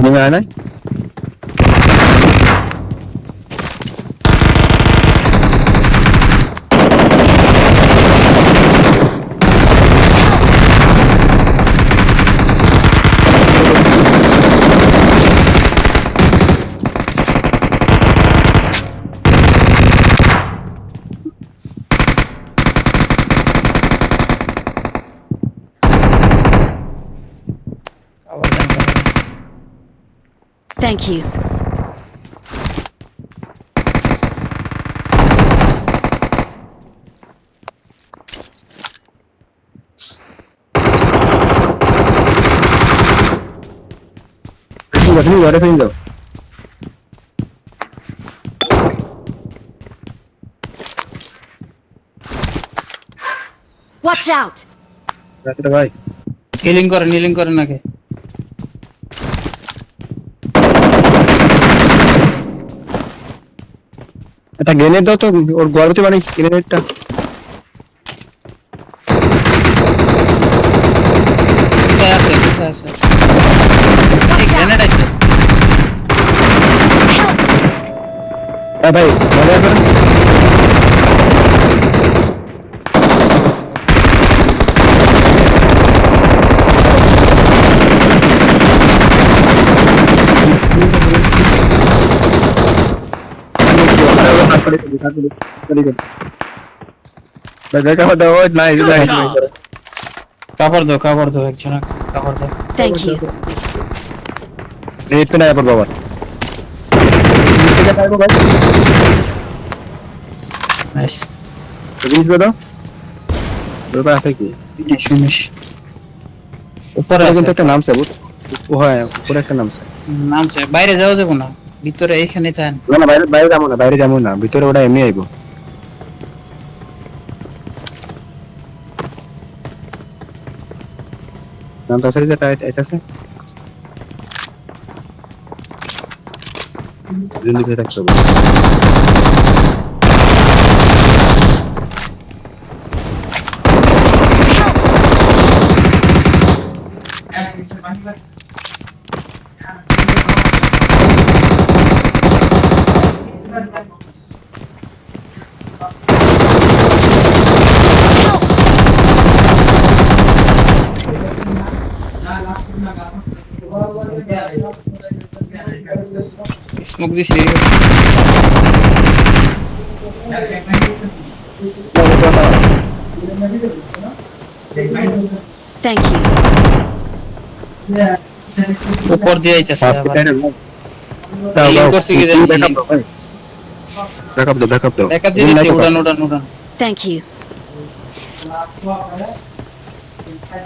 নেমে আয় না Thank you. তুমি ঘরে ফিরে যাও Watch out! রাখতে ভাই হিলিং করেন নাকি একটা গ্রেনেড দাও তো ওর গর্ভতে মানে গ্রেনেডটা কোথায় আছে এই গ্রেনেড আছে হ্যাঁ ভাই ঘরে আসো দেখা দাও নাই কাপড় দাও একজন কাপড় দাও Thank you. রেট না পর বাবা নাইস রিচ দাও দাদা আছে কি শুনিস উপরে কিন্তু একটা নাম আছে ও হ্যাঁ উপরে একটা নাম আছে নামছে বাইরে যাওয়া যাবে না ভিতরে এইখানে থাকেন না না বাইরে যাবো না ভিতরে ওটা এমনি আইবো নামটা আছে যেটা এটা আছে জিন্দি রাখতে হবে স্মোক দিছি Thank you. উপর দিয়ে আইতাছে আবার দাও Healing করছি কি জানি? ব্যাকআপ দাও ব্যাকআপ দিয়ে দিছি উড়ান Thank you.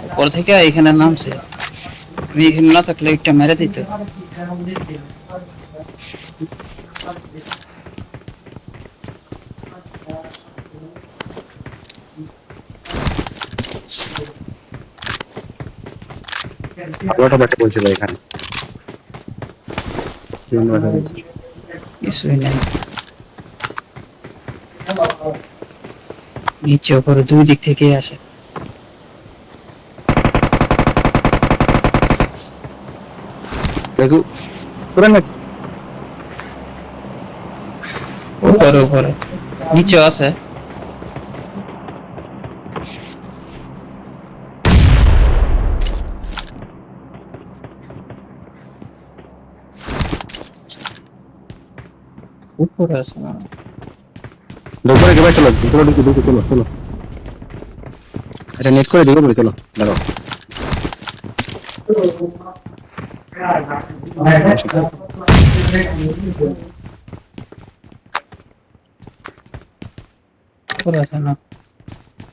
উপর থেকে এখানে নামছে আমি এখানে না থাকলে একটা মেরে দিত ওটা ব্যাকআপ বলছিল এখানে কিছুই নাই নিচে উপরে দুই দিক থেকে আসে দেখো পুরো না উপরে নিচে আছে উপরে আছে না দুপুরে কে ভাই চলো দুপুরে চলো এটা নেট করে দিও বলে চলো দাঁড়াও উপরে আছে না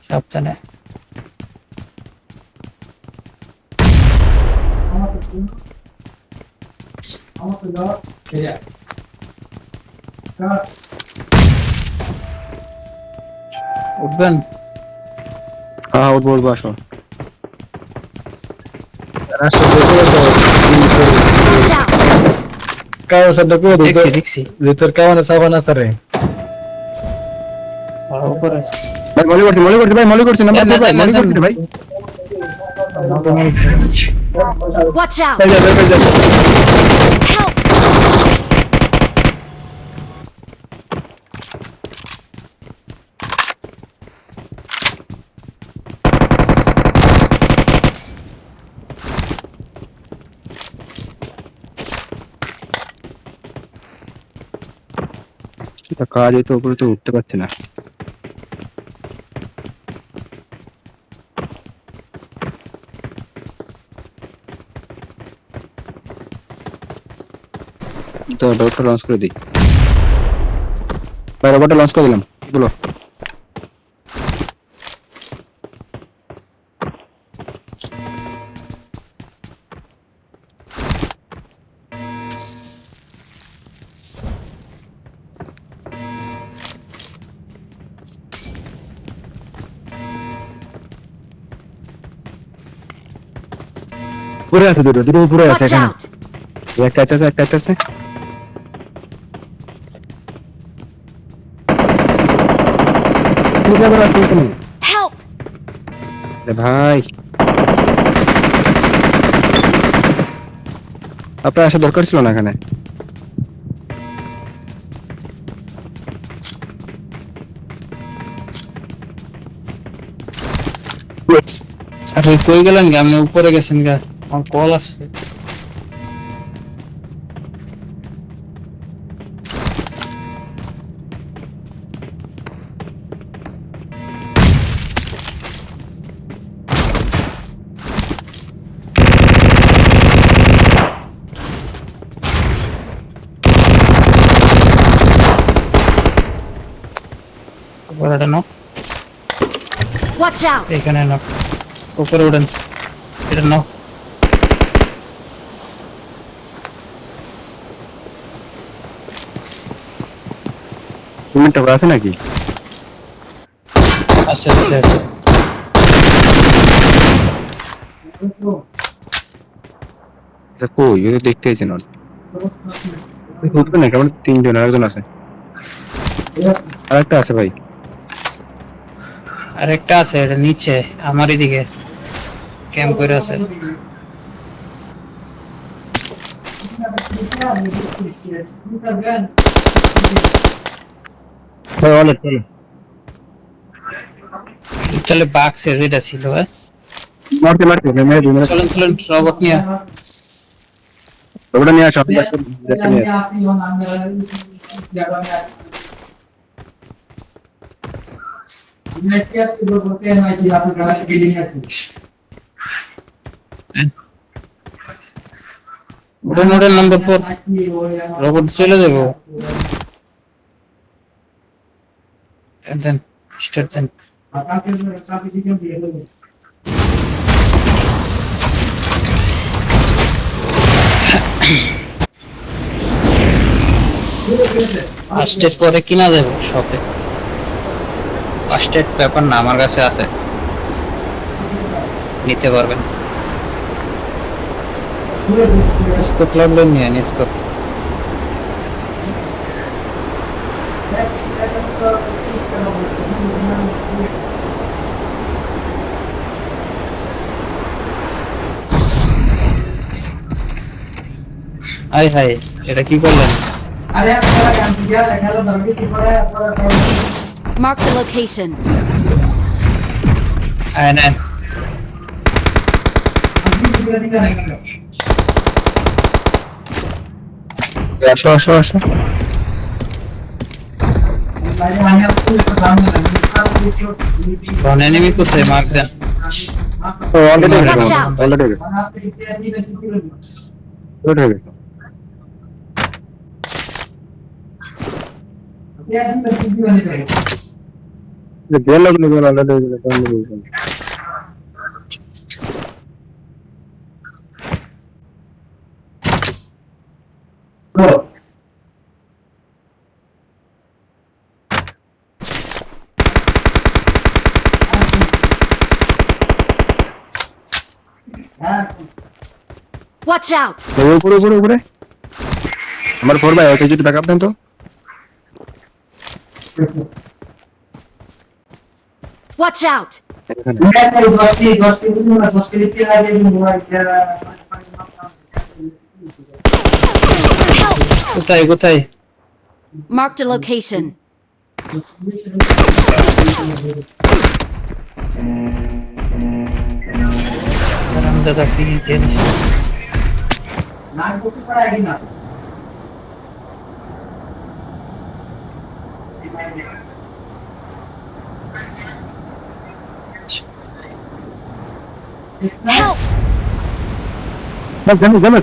সাবধানে উঠবেন হ্যাঁ বলবো আসো Watch out! काय सध्या कुठे দেখছি ভিতর কেমন সাবান আছে রে উপরে ভাই মলি করছি ভাই মলি করছি নাম্বার ভাই মলি করছি ভাই Watch out! এই যা এই যা Help! এটা কাজ তো উপরে তো উঠতে পারছে না তো ডক্টর লঞ্চ করে দিই ভাই রোবটটা লঞ্চ করে দিলাম বলো উপরে আছে দুটো উপরে আছে Watch এখানে out! একটা আছে তুই আবার আসছিস কেন Help! আরে ভাই আপনার আসা দরকার ছিল না এখানে আরে কই গেলেন কি আপনি উপরে গেছেন গা আমার কল আসছে উপরে না Watch out! এখানে না উপরে উঠেন এটা নাও পেমেন্টটা আছে নাকি আচ্ছা আচ্ছা কই ও তো দেখতে আইছেন ওর উঠবে না কেমন তিনজন আরেকজন আছে আরেকটা আছে ভাই আরেকটা আছে এটা নিচে আমার এদিকে ক্যাম্প করে আছে ভাই অনেক চলো তাহলে বাক্সে যেটা ছিল মারতে মেরে দিই চলেন রবট নিয়ে ওটা নিয়ে আসো দেখতে নিয়ে উঠেন নাম্বার 4 রবট চলে যাবো দেন স্টার্ট দেন ফার্স্ট এড পরে কিনা দেবো শপে ফার্স্ট এড পেপার না আমার কাছে আছে নিতে পারবেন স্কোপ লাগলে নিয়ে নিন স্কোপ হাই হাই এটা কি করলেন Mark the location. আয় নেন আসো কোন এনিমি কোথায় মার্ক দেন already Watch out. Already bell লাগলে অলরেডি Watch out! উপরে আমার ফোর ভাই ওকে যদি ব্যাকআপ দেন তো Watch out! এখানে কোথায় কোথায়? Marked a location. হারামজাদা কি জিনিস? Help! জানো জানো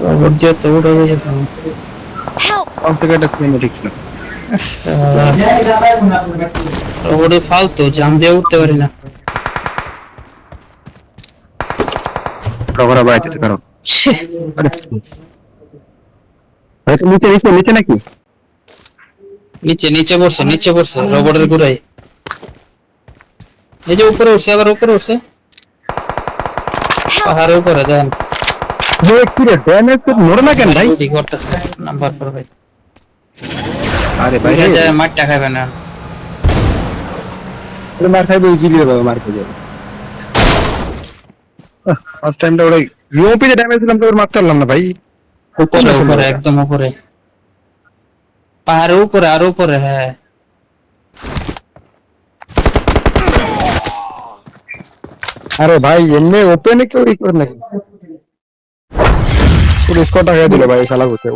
রোবট যে তো উড়ে গেছে। Help! সব থেকে একটা সিনেমেটিক ছিল রোবটে ফালতু, জাম দিয়ে উঠতে পারি না। কভার বাইতেছে কারণ ছি, হয়তো নিচে নিচে নিচে নাকি নিচে নিচে পড়ছে রোবটের গুড়াই। এই যে উপরে উঠছে, আবার উপরে উঠছে, Help! পাহাড়ের উপরে দেন। যে কি রে ড্যামেজ তো মরে না কেন ভাই ঠিক করতেছে নাম্বার 4 ভাই। আরে ভাই বাইরে যায় মারটা খাবে না। মার খাইবে জিলিয়ে বাবা মার খাইবে ফার্স্ট টাইমটা ওরা ইউপি তে ড্যামেজ দিলাম তো ওর মারতে পারলাম না ভাই উপরে উপরে একদম উপরে, পাহাড়ের উপরে আর উপরে। হ্যাঁ আরে ভাই এমনি ওপেনে কেউ ই করে নাকি পুরো স্কোরটা হয়ে দিল ভাই খেলা করতে